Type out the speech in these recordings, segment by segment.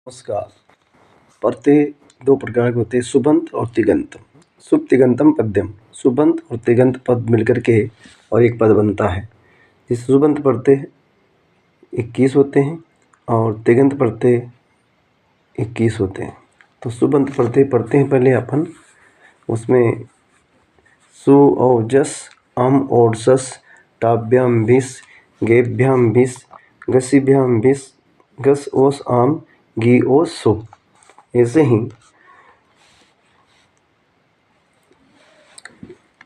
नमस्कार। परते दो प्रकार के होते हैं, सुबंत और तिगंत। सुब तिगंतम पद्यम। सुबंत और तिगंत पद मिलकर के और एक पद बनता है। इस सुबंत परते 21 होते हैं और तिगंत परते 21 होते हैं। तो सुबंत परते पढ़ते हैं पहले अपन। उसमें सु और जस अम और सस टाभ्याम भिस गेभ्याम भिस गसिभ्याम भिस गस ओस आम गी ओस सु। ऐसे ही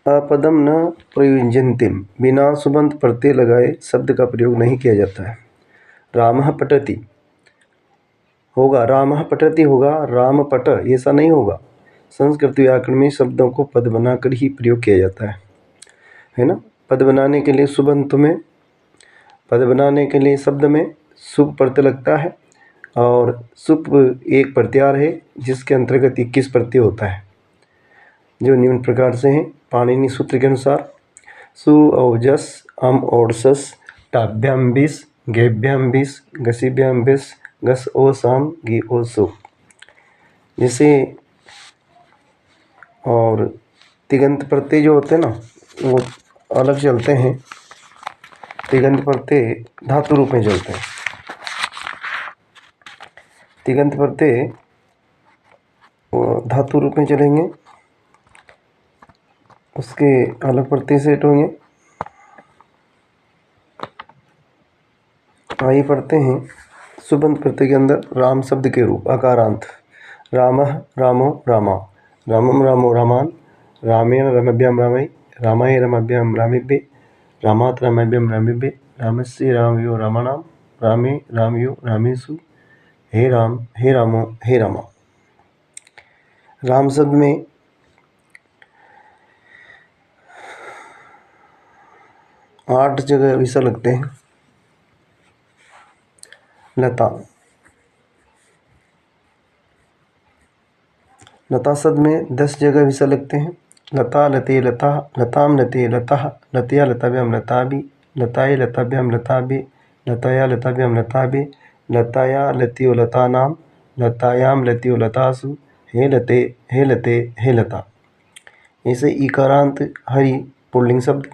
अपदम न प्रयुज्यन्तिम, बिना सुबंत प्रत्यय लगाए शब्द का प्रयोग नहीं किया जाता है। रामः पठति होगा, रामः पठति होगा, राम पट ऐसा नहीं होगा। संस्कृत व्याकरण में शब्दों को पद बनाकर ही प्रयोग किया जाता है ना। पद बनाने के लिए सुबंत में, पद बनाने के लिए शब्द में सुप प्रत्यय लगता है और सुप एक प्रत्यार है जिसके अंतर्गत 21 प्रत्यय होता है, जो निम्न प्रकार से हैं पाणिनि सूत्र के अनुसार। सु और जस अम और सस टाभ्याम बिस गेभ्याम बिस गसिभ्याम बिस गस ओ साम गी ओ सु। जैसे और तिगंत प्रत्यय जो होते हैं ना वो अलग चलते हैं। तिगंत प्रत्यय धातु रूप में चलते हैं। तिगंत प्रत्यय धातु रूप में चलेंगे, उसके अलग प्रत्यय सेट होंगे। आइए पढ़ते हैं। सुबंत प्रत्यय के अंदर राम शब्द के रूप अकारांत। रामः रामो रामा, रामम रामो रामान, रामेण रमभ्याम रामै, रामाय रमभ्याम रामेभ्ये, रामात् रामेभ्यं रामेभ्ये, रामस्य रामयो रामाणां, रामे रामयो रामेषु, हे राम हे रामो हे रामा। राम शब्द में आठ जगह विसर्ग लगते हैं। लता, लता शब्द में 10 जगह विसर्ग लगते हैं। लता लते लता, लताम लते लता, लतया लताभ्याम लताभि, लताय लताभ्याम लताभि, लतया लताभ्याम लताभि, लताया लत्यो लतानां, लतायाम लत्यो लतासु, हे लते हे लते हे लता। ऐसे इकारांत हरि पुल्लिंग शब्द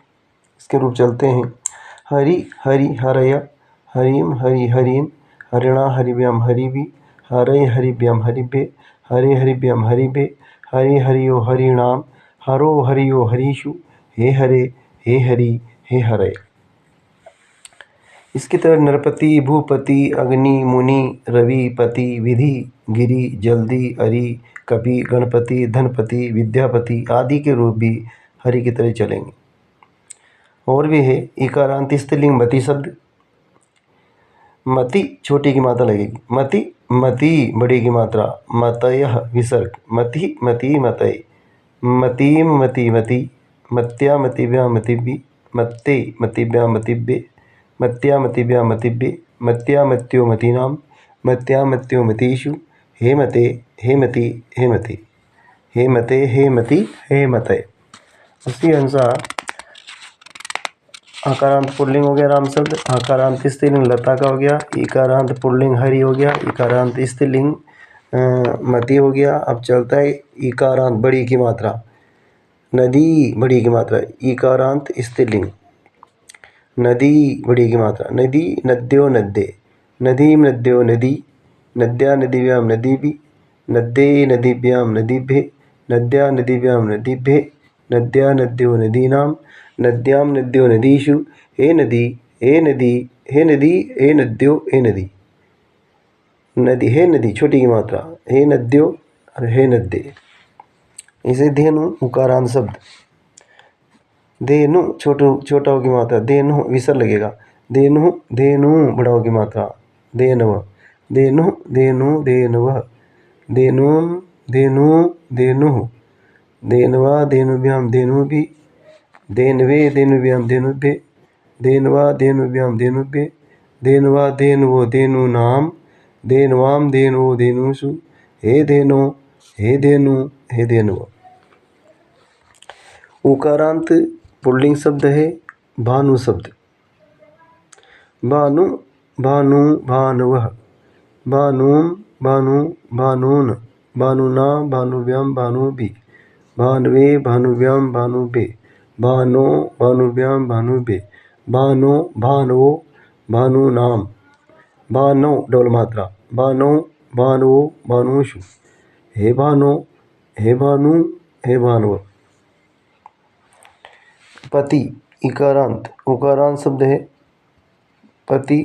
इसके रूप चलते हैं। हरि हरि हरय, हरिम हरि हरिम, हरिणा हरिभ्याम हरिभि, हरय हरिभ्याम हरिभ्ये, हरे हरिभ्याम हरिभे, हरे हरियो हरिणाम, हरो हरियो हरीषु, हे हरे हे हरि हे हरे। इसकी तरह नरपति भूपति अग्नि मुनि रवि पति विधि गिरि जल्दी अरि कपि गणपति धनपति विद्यापति आदि के रूप भी हरि की तरह चलेंगे। और भी है इकारांत स्त्रीलिंग मति शब्द। मति छोटी की मात्रा लगेगी, मति मति बड़ी की मात्रा, मतयः विसर्ग, मति मति मतय, मतिम मति मति, मत्या मतिभ्यां मतिभि, मत्ते मतिभ्यां मतिभ्ये, मत्या मतिभ्यां मतिभ्ये, मत्या मत्यो मतीनां, मत्या मत्यो मतीषु, हे मते हे मति हे मति, हे मते हे मति हे मतय। उसी अनुसार आकारांत पुल्लिंग हो गया राम शब्द, आकारांत स्त्रीलिंग लता का हो गया, इकारांत पुल्लिंग हरि हो गया, इकारांत स्त्रीलिंग मति हो गया। अब चलता है इकारांत बड़ी की मात्रा, नदी बड़ी की मात्रा, इकारांत स्त्रीलिंग नदी बड़ी की मात्रा, नदी नद्यो नद्ये, नदीम नद्यो नदी, नद्या नदीभ्यां नदीभि, नद्ये नदीभ्यां नदीभ्ये, नद्या नदीभ्यां नदीभ्ये, नद्या नद्यो नदीनां, नद्यां नद्यो नदीषु, हे नदी हे नदी हे नदी हे नद्यो हे नदी, नदी हे नदी छोटी की मात्रा, हे नद्यो और हे नद्ये। इसे धेनु उकारांत शब्द। धेनु छोटा हो की मात्रा, धेनु विसर्ग लगेगा, धेनु धेनु बड़ा हो की मात्रा, धेनव धेनु धेनु धेनव, धेनुम धेनु धेनुः, धेनवा धेनुभ्यां धेनुभि, धेनवे धेनुभ्यां धेनुभ्ये, धेनवा धेनुभ्यां धेनुभ्ये, धेनवा धेनुवो धेनूनां, धेनवां धेनुवो धेनुषु, हे धेनो हे धेनु हे धेनुव। उकारांत पुल्लिंग शब्द है भानु शब्द। भानु भानु भानुवः, भानुम भानु भानून भानुना भानुभ्यां भानुभि भानवे भानुभ्यां भानुभे भानो भानुभ्यां भानुभे भानो भानवो भानूनां भानो डबल मात्रा भानो भानुवो भानुषु हे भानो हे भानु हे भानुव। पति इकारांत उकारांत शब्द है पति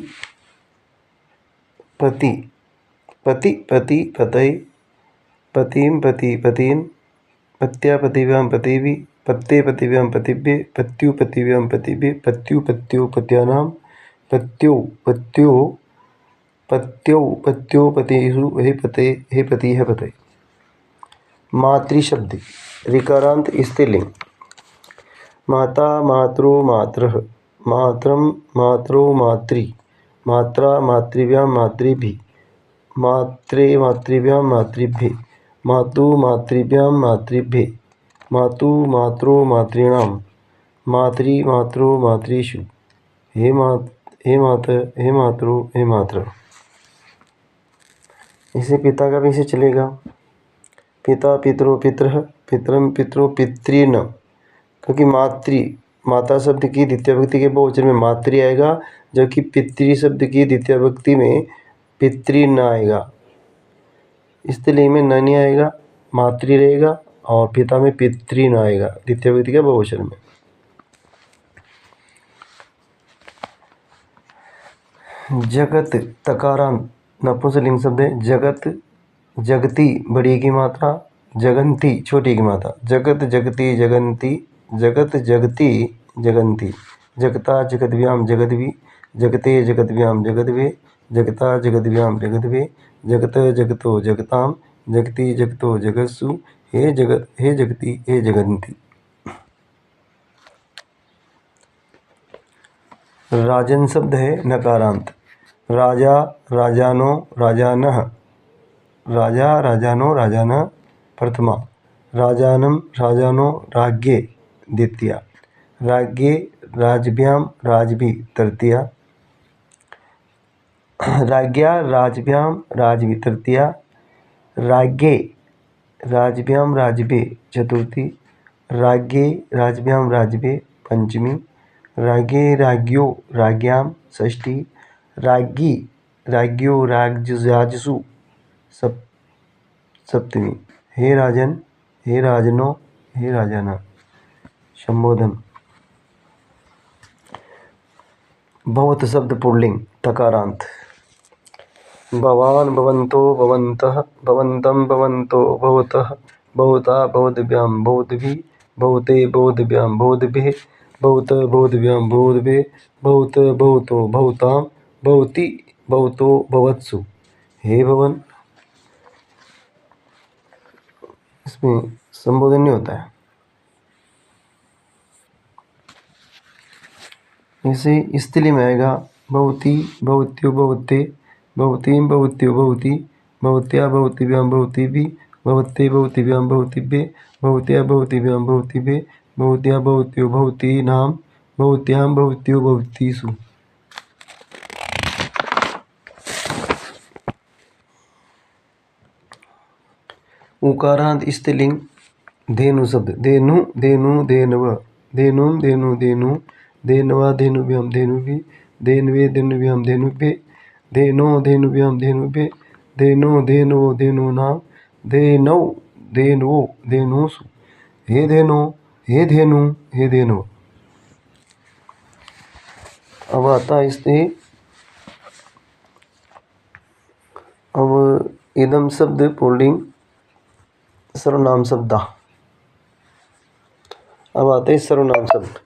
पति पति पति पतये पतिं पति पतीन् पत्या पतिभ्यां पतिभि पत्ते पतिभ्यां पतिभ्ये पत्यु पतिभ्यां पतिभ्ये पत्यु पत्यो पत्यानां पत्यो पत्यो पत्यो पत्यो पतिषु हे पते हे पति है पते। मातृ शब्द ऋकारांत स्त्रीलिंग माता मातृ मातृः मातरं मातरो मातृ मात्रा मातृभ्यां मातृभिः मात्रे मातृभ्यां मातृभ्ये मातु मातृभ्यां मातृभ्ये मातु मात्रो मातॄणां मातृ मात्रो मातृषु हे मात हे मातरो हे मातृ। इसे पिता का भी इसे चलेगा पिता पितरो पितरः पितरम पितरो पितॄन् क्योंकि माता शब्द की द्वितीय विभक्ति के बहुवचन में मातृ आएगा जबकि पितृ शब्द की द्वितीय विभक्ति में पितृन् आएगा। स्त्रीलिंग में न नहीं आएगा मातृ रहेगा और पिता में पितृन् आएगा द्वितीय विभक्ति के बहुवचन में। जगत तकारांत नपुंसकलिंग शब्द है जगत जगती बड़ी की मात्रा जगंती छोटी की मात्रा जगत जगती जगंती जगत जगती जगंती जगता जगद्भ्यां जगद्भि जगते जगद्भ्यां जगद्भे जगता जगद्भ्यां जगद्भे जगत जगतो जगतां जगति जगतो जगत्सु हे जगत हे जगति हे जगन्ति। राजन शब्द है नकारांत राजा राजानो राजानः राजा राजानो राजानः प्रथमा राजानं राजानो राज्ञे द्वितीया राज्ञे राजभ्यां राजभि तृतीया राज्ञा राजभ्यां राजभि तृतीया राज्ञे राजभ्यां राजभे चतुर्थी राज्ञे राजभ्यां राजभे पंचमी राज्ञे राज्ञो राज्ञां षष्ठी राज्ञी राज्ञो राजसु सप्तमी। हे राजन हे राजनो हे राजाना। संबोधन भवत शब्द पुल्लिंग तकारांत भवान भवन्तो भवन्तः भवन्तं भवन्तो भवतः भवता भवद्भ्यां भवद्भिः भवते भवद्भ्यां भवद्भिः भवत भवद्भ्यां भवद्भे भवत भवतो भवतां भवति भवतो भवत्सु हे भवन। इसमें संबोधन नहीं होता है। इसे स्त्रीलिंग में आएगा भवती भवत्यो भवते भवतीं भवत्यो भवति भवत्या भवतीभ्यां भवतीभिः भवते भवतीभ्यां भवतीभ्ये भवत्या भवतीभ्यां भवतीभ्ये भवत्या भवत्यो भवतीनां भवत्यां भवत्यो भवतीषु। उकारांत स्त्रीलिंग धेनु शब्द धेनु धेनु धेनव धेनुं धेनु धेनु धेनवा धेनुभ्यां धेनुभिः धेनवे धेनुभ्यां धेनुभ्ये धेनो धेनुभ्यां धेनुभ्ये धेनो धेनवो धेनूनां धेनौ धेनवो धेनुषु हे धेनो हे धेनु हे धेनव। अब आता है इससे अब इदम शब्द पुल्लिंग सर्वनाम शब्द। अब आते हैं सर्वनाम शब्द।